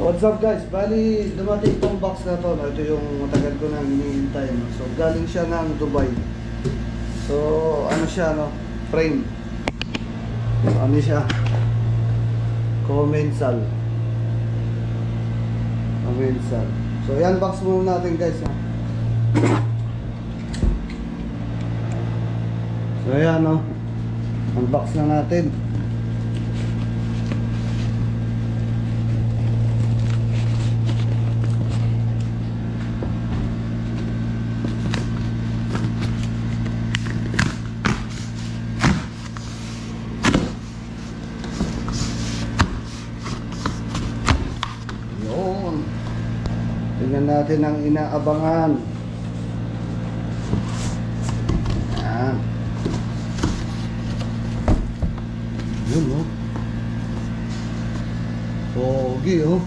What's up guys? Bali, dumating itong box na to. Ito yung matagal ko nang hinihintay. No? So, galing siya ng Dubai. So, ano siya, no? Frame. So, ano siya? Commensal. Commensal. So, yan, box muna natin guys. No? So, yan, no? Unbox na natin. Tingnan natin ang inaabangan. Yan. Yun, oh. Pogi, oh.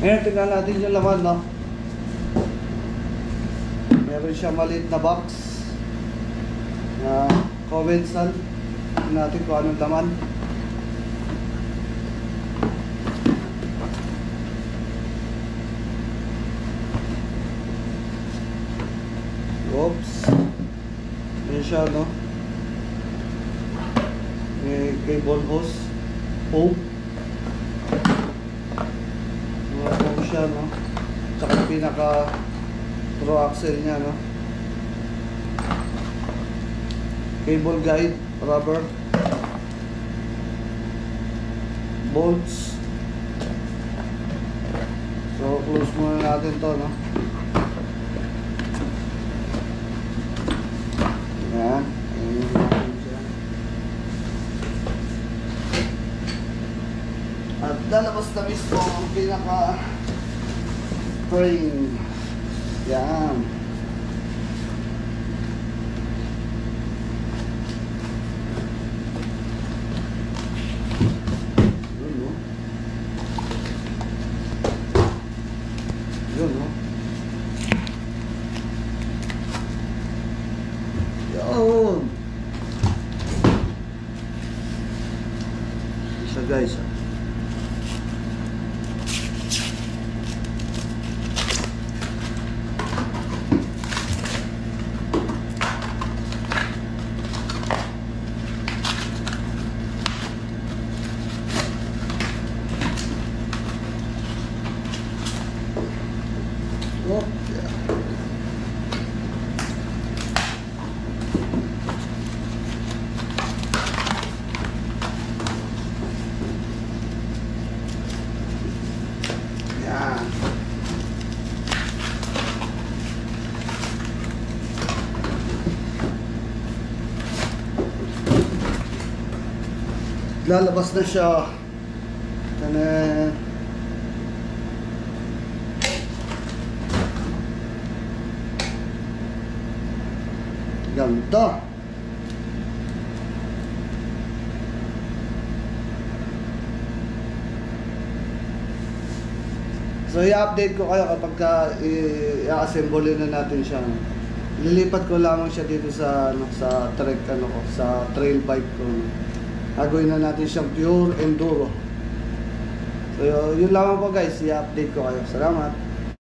Ngayon, tingnan natin yung laman, no? Meron siya maliit na box na Commensal. Tingnan natin kung anong laman. Oops. Ayan siya, no? May cable hose. Foam. Mga foam siya, no? Tsaka yung pinaka throw axle niya, no? Cable guide, rubber. Bolts. So, close muna natin to, no? Yan. At lalabas na mismo ang pinaka frame. Yan. Yun, no? Yun, no? Yun. Isa guys, ah. Oh, yeah. Yan. Lalabas na siya. Tanan. Ganda. So i-update ko kayo kapag i-assemble na natin siya. Lilipat ko lamang siya dito sa sa trek ko, sa trail bike ko. Gagawin na natin siyang pure enduro. So yun lamang po guys, i-update ko kayo. Salamat.